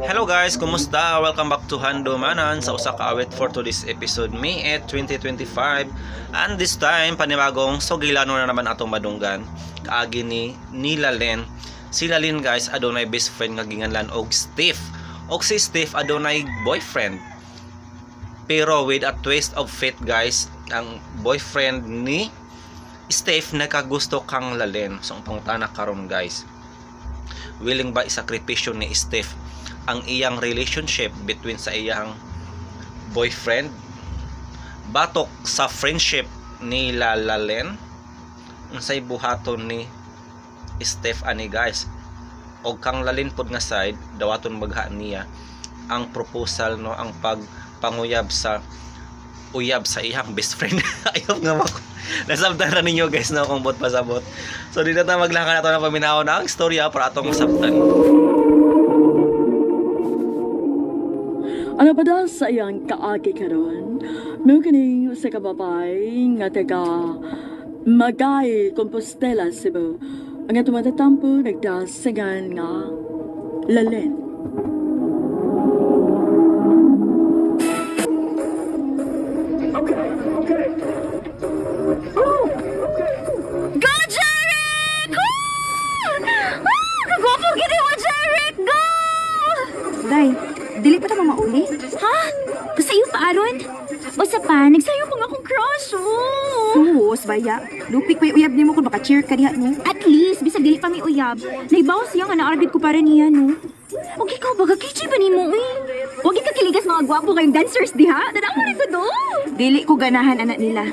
Hello guys, kumusta? Welcome back to Hando Manan sa usa ka awit for today's episode May 8, 2025. And this time, panibagong sugilano na naman atong madunggan. Kaagi ni Len. Si Len guys, adunay best friend nga ginganlan og Steve. Og si Steve adunay boyfriend. Pero with a twist of fate guys, ang boyfriend ni Steve nakagusto kang Len. So ang pangutana karon guys, willing ba isakripisyo ni Steve ang iyang relationship between sa iyang boyfriend batok sa friendship ni Len unsay buhaton ni Steve ani guys? Og kang Len pod nga side dawaton magha niya ang proposal no, ang pagpanguyab sa iyang best friend. Ayaw nga mako nasabtan na ninyo guys no kung bot pasabot. So dito na maglakan nato ng paminaw na ang storya para atong masabtan. Ano ba daw sa iyang kaagi karon? Nukining sa kababay nga taga Magay, Compostela, Cebu. Ang atong matatampo nagdasingan nga Len. Go, Jeric! Kagwapo gini mo, Jeric! Go! Day, dili pa ta mauli? Ha? Kasayo pa, Aron? O sa pa, nagsayo pa nga akong crush, oh! Sus, baya. Lupik pa yung uyab ni mo kung maka-cheer ka diha, no? At least, bisag dili pa may uyab, naibawas siya nga na-arbit ko para niya, no? Huwag ikaw, baga kichi ba ni mo, eh? Huwag ikakiligas mga gwapo kayong dancers, di ha? Tanaw mo rin ko do! Dili ko ganahan anak nila.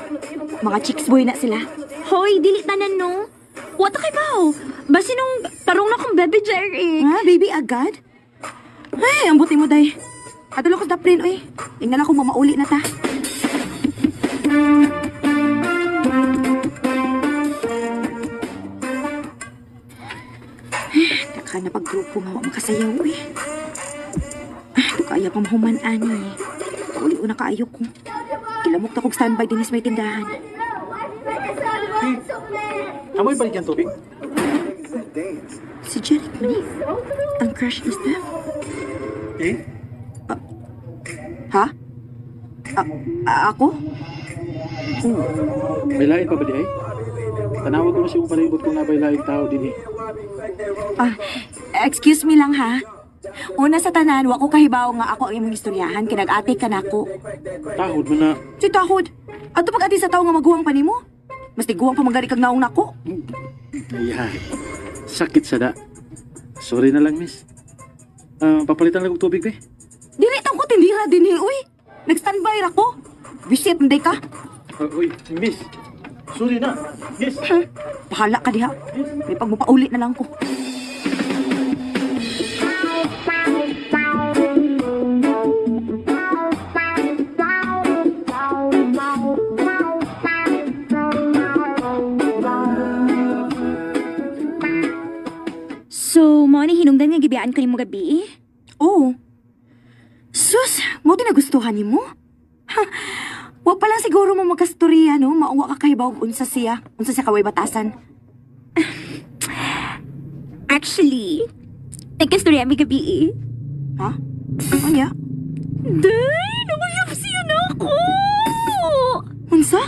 Mga chicks boy na sila. Hoy, dili tanan, no? Wata kay bao? Basi nung tarong na kong bebe, Jeric. Ha, baby, agad? Ay, ang buti mo, day. Adalo ko sa daprin, oy. Ingnan ako mamauli na ta. Taka na pag-grupo nga makasayaw, eh. Ito kaya pang mahuman, ani. Pauli ko na kaayo ko. Kilamok na kong standby din is may tindahan. Amoy balik yung tubig? Si Jeric man eh. Ang crush ni Steph. Eh? Ha? Ako? May lain pa ba di ay? Tanawag ko na siya kung palibot kung nabay laing tao din eh. Excuse me lang ha. Una sa tanan, wa ko kahibaw nga ako ang imong istoryahan kinag-ate ka nako. Tahod mo na. Si Tahod, ato pag ati sa tao nga maguwang pa nimo. Mas tiguwang pa magari kag naong nako. Ay, sakit sa da. Sorry na lang, miss. Papalitan lang kong tubig, be. Dili tang ko tindira din uy. Nag-standby ra ko. Visit nday ka. Uy, miss. Sorry na. Miss. Bahala ka diha. May pagmupaulit na lang ko. So, mo ni hinungdan nga gibiyaan ko ni mo gabi, eh? Oo. Sus, mo din nagustuhan ni mo? Ha, wa pa lang siguro mo magkastorya, no? Mauwa ka kahibaw og unsa siya kaway batasan. Actually, nagkastorya mi gabi, eh. Ha? Anya? Day, nakuyap siya na ako! Unsa?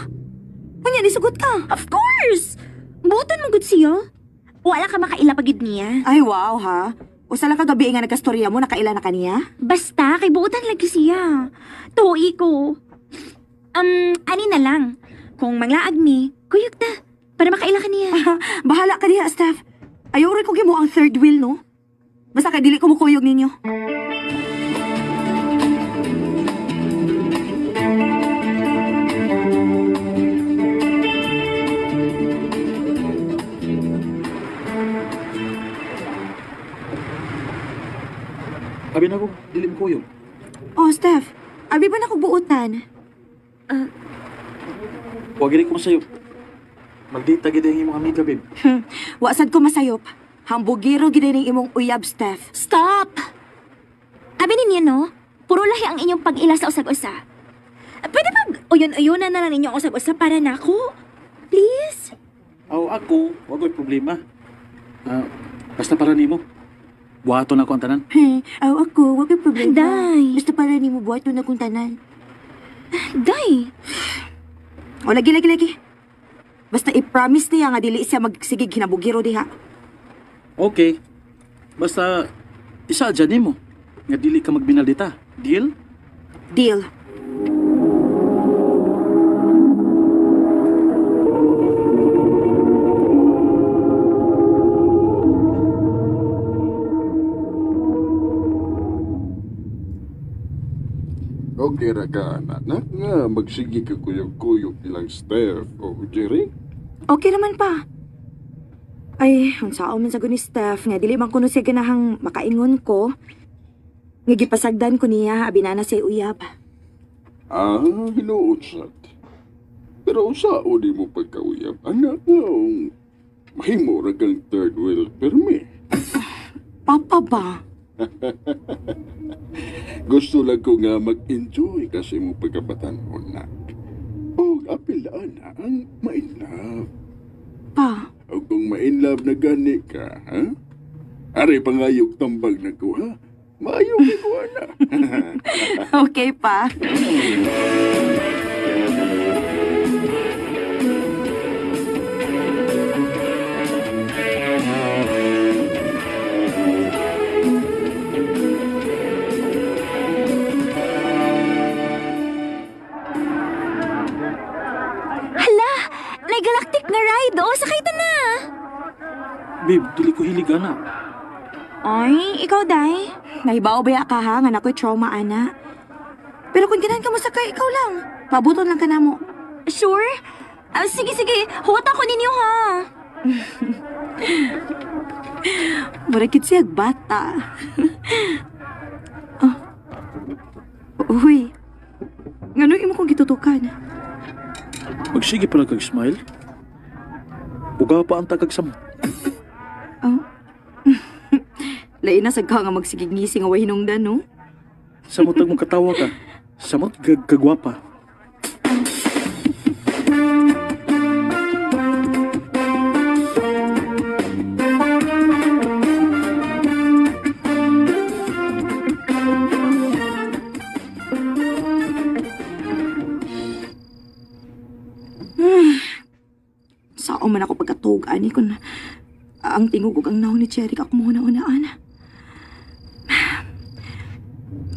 Anya, nisugot ka? Of course! Butan mo gud siya. Wala ka makaila pagid niya. Ay, wow, ha? Usa lang kagabi nga nagkastorya mo, nakaila na kaniya? Basta, kay buutan lagi siya. Tuhi ko. Ani na lang. Kung manglaag mi, kuyog ta. Para makaila ka niya. Bahala ka diha, staff. Ayaw rin ko gimo ang third wheel, no? Basta kay dili ko mukuyog ninyo. Abi na ko, dilim ko yun. Oh, Steph. Abi ba na kong buutan? Huwag rin ko sa'yo. Magdita gid ang imong amiga, babe. Wasad ko masayop. Hambugiro gid ning imong uyab, Steph. Stop! Abi ninyo, no? Puro lahi ang inyong pag-ila sa usag-usa. Pwede pag uyon-uyonan na lang ninyo ang usag-usa para nako? Please? Ako, wag ko'y problema. Basta para nimo. Buhaton ako ang tanan. Ako, wag kang problema. Day. Basta para ni mo buhat na akong tanan. Day. O, lagi. Basta i-promise niya nga dili siya magsigig hinabugiro diha. Okay. Basta, isa dyan mo. Nga dili ka magbinaldita. Deal? Deal. Okay ra ka, anak, nga magsige ka kuyog-kuyog ilang Steph o Jerry. Okay naman pa. Ay, ang sao man sa ni Steph, nga dili man kuno siya ganahang makaingon ko. Nga gipasagdan ko niya, abinana siya uyab. Ah, hinuot sad. Pero sao di mo pagkauyab, anak nga, mahimo ra kang third wheel permit. Papa ba? Gusto lang ko nga mag-enjoy kasi mo pagkabatan mo na. O apilaan na ang ma-inlove. Pa, O kung ma-inlove na gani ka, ha? Ari pangayog tambag na ko, ha? Maayog ko na. okay pa. Hala, may galactic nga ride. O, sakay ta na. Babe, dili ko hilig anak. Ay, ikaw, Day. Nahibaw ba ka ha, nga nako'y trauma, ana? Pero kung ganahan ka mo sakay, ikaw lang. Pabuton lang ka na mo. Sure? Sige. Huwata ko ninyo, ha? Murakit siya bata. oh. Uy, ngano imo kong gitutukan? Magsige pala kag smile. Buga pa ang tagagsam. Oh. Lain na sagka nga magsigig-ngising away hinungdan, no? Samot mong katawa ka. Samot kagwapa. Sao man ako pagkatug, ani kun ang tingog ug ang naong ni Cherry ako mo una-unaan.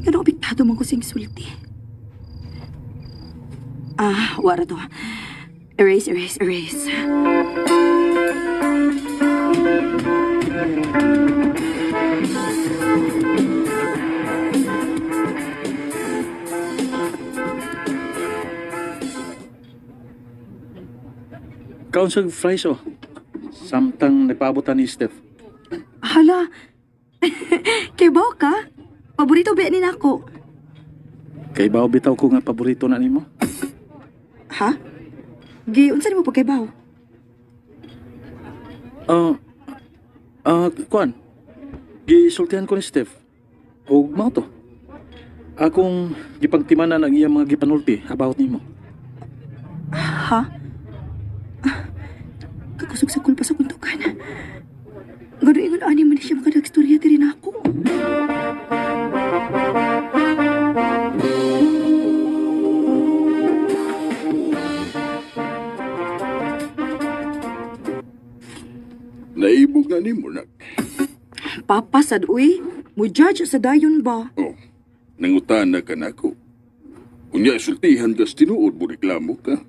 Pero apektado man ko sing sulti. Wara to. Erase. Kaon sa fries oh. Samtang nagpaabotan ni Steph. Hala. Kay bao ka? Paborito ba ni nako? Kay bao bitaw ko nga paborito na nimo. Ha? Gi, unsa nimo pagkaybaw? Kuan. Gisultihan ko ni Steph. O mao to. Akong gipangtimanan ang iyang mga gipanulti about nimo. Ha? Kakusog sa kulpa sa kuntukan. Gano ingon ani man siya makadagstorya diri na ako. Naibog na ni mo, nak. Papa sad uy, mo judge sa dayon ba? Oh, nangutan na ka na ako. Unya, sultihan ka tinuod mo reklamo ka.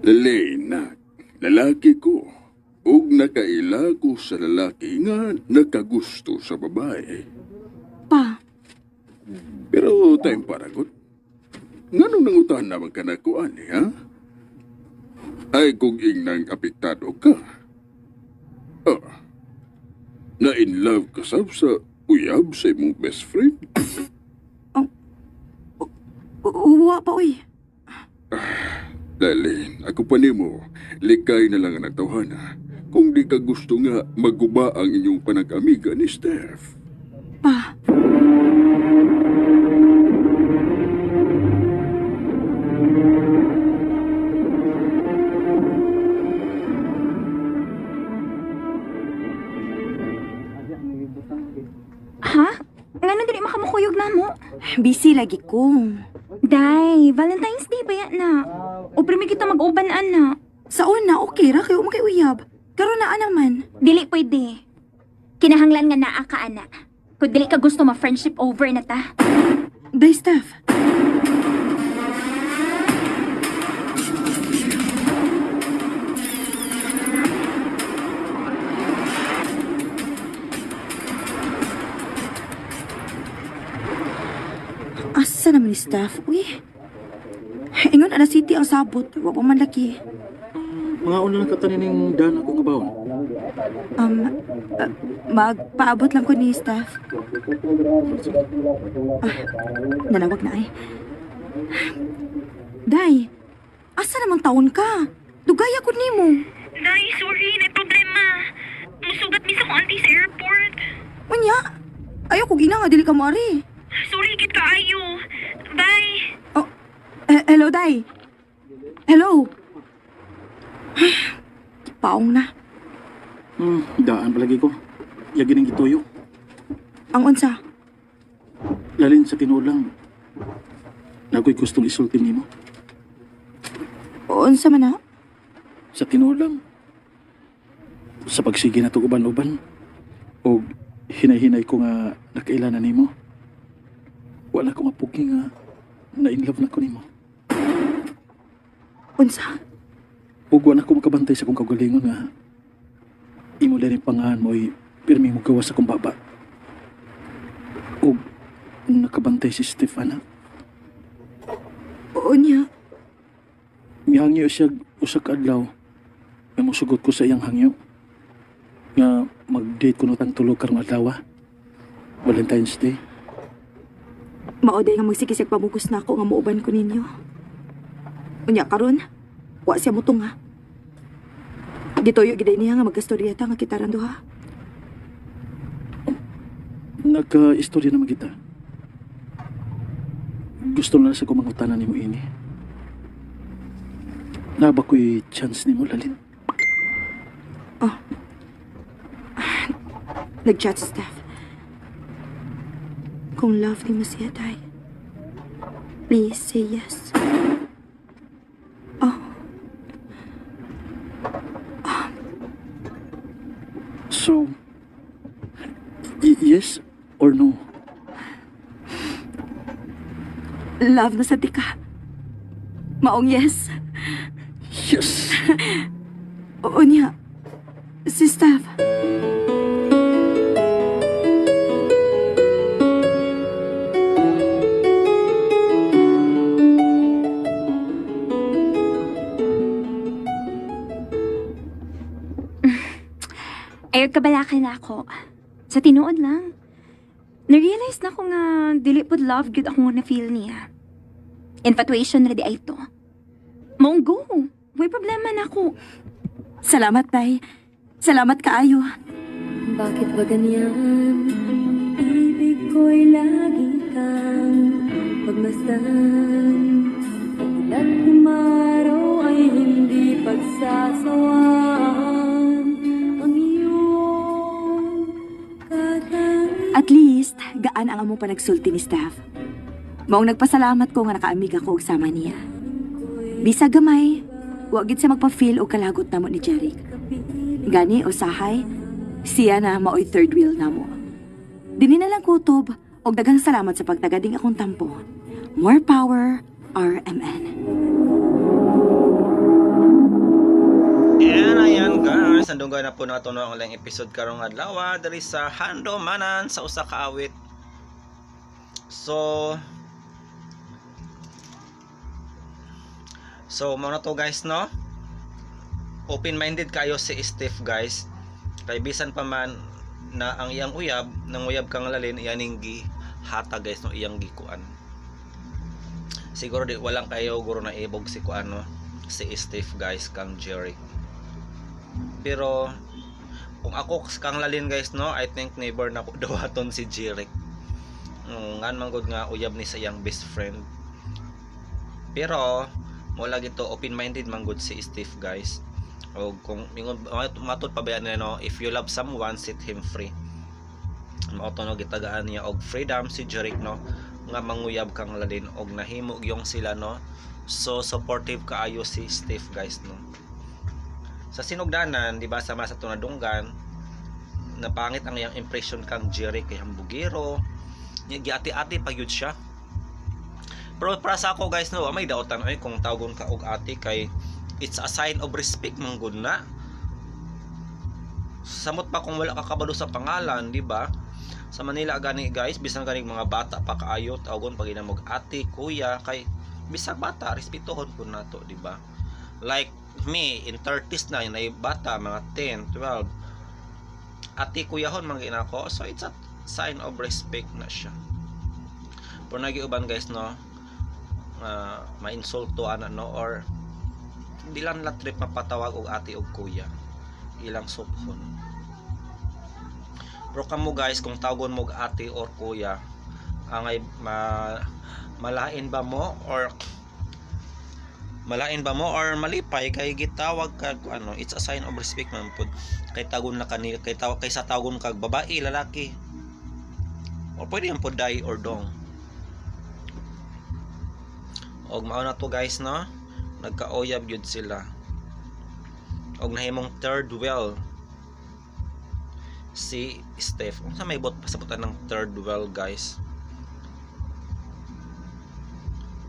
Lena, lalaki ko. Ug nakaila ko sa lalaki nga nakagusto sa babae. Pa, Pero time paragot. Nganong nangutan naman ka na ko, ani, ha? Ay kung ingnang apektado ka. Na-in love ka sab sa uyab sa imong best friend. uwa pa uy. Lalin, ako pa nimo, likay na lang ang nagtawhana. Kung di ka gusto nga maguba ang inyong panag-amiga ni Steph. Pa, Ha? Ngano dili makamukuyog na mo? Busy lagi ko. Day, Valentine's Day ba yan na? O primi kita mag-uban na. Sa una, okay ra kayo kay uyab. Karon naa naman. Dili pwede. Kinahanglan nga naa ka, ana. Kung dili ka gusto ma-friendship over na ta. Day, Steph. Asa naman ni Steph? Uy. Ingon ala city ang sabot. Wa pa man laki. Mga una lang katanining daan ako nga baon. Magpaabot lang ko ni Steph. Nanawag na ay. Day, asa namang taon ka? Dugay ako nimo. Day, sorry. May problema. Musugat mi sa kong auntie sa airport. Unya, ayaw ko gina nga dili ka moari. Sorry, git ka ayo. Bye. Oh, hello, Day. Hello. Paong na. Daan palagi ko. Yagi ning gituyo. Ang unsa? Lalin sa tinulang. Nakoy gustong isulti nimo. Unsa man na? Sa tinulang. Sa pagsige na to uban-uban. O hinay-hinay ko nga nakailanan nimo. Wala ko mapugi nga na-inlove na ko nimo. Unsa? Ug wala ko makabantay sa kong kagalingon nga imo diri pangahan mo ay pirmi mo gawas sa kong baba. Ug nakabantay si Stefana. Unya, Mihangyo siya usa ka adlaw. Nga mosugot ko sa iyang hangyo. Nga mag-date ko nutang tulo karong adlaw. Valentine's Day. maoday nga magsikisig pamugos na ako nga muuban ko ninyo. Unya karon, wa siya mutong ha. Gitoyo giday niya nga magastoryeta nga kita ran duha. Nagka-istorya naman kita. Gusto na sa kumangutanan ni mo ini. Naba ko'y chance ni mo, Lalin. Nag-chat si Steph. Kung love ni mo siya, Day, please say yes. So, yes or no? Love na sa tika. Maong yes. Yes! Oo niya. Si Steph. Ayog kabalakan na ako. Sa tinuod lang. Na-realize na ko nga dili pod love good ako nga na-feel niya. Infatuation na di ay to. Maong go. May problema na ako. Salamat, Day. Salamat kaayo. Bakit ba ganyan? Ibig ko'y lagi kang pagmasdan. At umaraw ay hindi pagsasawaan. Ang iyong katang... At least, gaan ang among panagsulti ni Steph. Maong nagpasalamat ko nga nakaamiga ko og sama niya. Bisa gamay, wa gid siya magpa-feel og kalagot namo ni Jeric. Gani usahay, siya na maoy third wheel namo. Dini na lang kutob og daghang salamat sa pagtagading akong tampo. More power, RMN. Ayan guys, andunggan na po nato ang ulang episode karong adlaw diri sa Handomanan sa usa ka awit. So mao na to guys, no? Open-minded kayo si Steph guys. Kay bisan pa man na ang iyang uyab, nang uyab kang lalin, iyaning gi hata guys, no, iyang gikuan. Siguro di walang kayo guro na ibog si kuan, no, si Steph guys kang Jerry. Pero kung ako kang lalin guys, no, I think never na ko dawaton si Jerry. Ngan manggod nga uyab ni sa iyang best friend. Pero mo lagi to open-minded manggod si Steve guys. O kung mingon matod pa ba yan, no, if you love someone, set him free. mao to no gitagaan niya og freedom si Jeric no nga manguyab kang lalin og nahimo gyung sila no. So supportive kaayo si Steph guys no. Sa sinugdanan di ba sama sa tunadunggan napangit ang iyang impression kang Jeric kay hambugero giati-ati pa gyud siya. Pero para sa ako guys no may daotan ay kung tawgon ka og ati kay it's a sign of respect manggod na. Samot pa kung wala ka kabalo sa pangalan, di ba? Sa Manila gani guys, bisan gani mga bata pa kaayo tawgon pag inamog ate, kuya kay bisag bata respetuhon kun nato, di ba? Like me in 30s na yung bata mga 10, 12. Ate kuyahon man ginako. So it's a sign of respect na siya. Pero nagiuban guys no, ma-insulto ana no or di lang la trip mapatawag og ate og kuya. Ilang suphon. Pero kamo guys kung tawgon mo og ate or kuya, angay malain ba mo or malipay kay gitawag kag ano, it's a sign of respect man pud. Kay tagon na kani kay sa tawgon kag babae, lalaki. O pwede yung pud day or dong. Og mao na to guys no, nagkaoyab yun sila. Og nahimong third wheel si Steph. Unsa may bot pasabutan ng third wheel guys?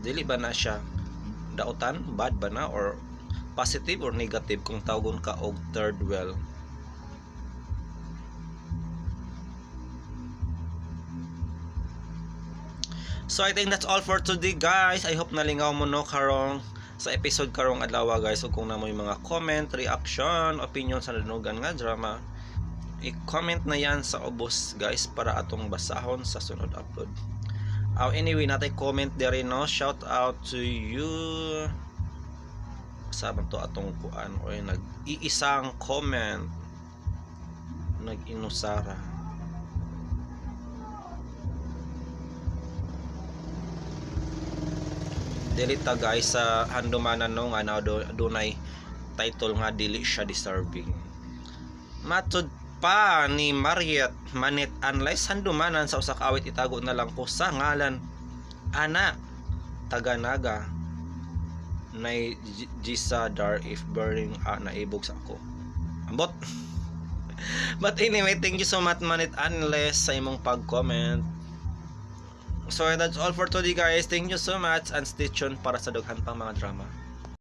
Dili ba na siya daotan, bad ba na or positive or negative kung tawgon ka og third wheel? So I think that's all for today guys. I hope nalingaw mo no karong sa episode karong adlaw guys. So kung na mo yung mga comment, reaction, opinion sa nadunugan nga drama, i-comment na yan sa ubos guys para atong basahon sa sunod upload. Anyway, natay comment dere no. Shout out to you. Sabang to atong kuan o nag-iisang comment. Nag-inusara. Delita guys sa handumanan no nga na dunay title nga dili siya deserving. Matud pa ni Mariet Manet unless handumanan sa usa ka awit itago na lang ko sa ngalan ana Taganaga nay Gisa Dar if burning naibog sa ako. Ambot. But anyway, thank you so much Manet unless sa imong pag-comment. So that's all for today guys. Thank you so much and stay tuned para sa daghan pang mga drama.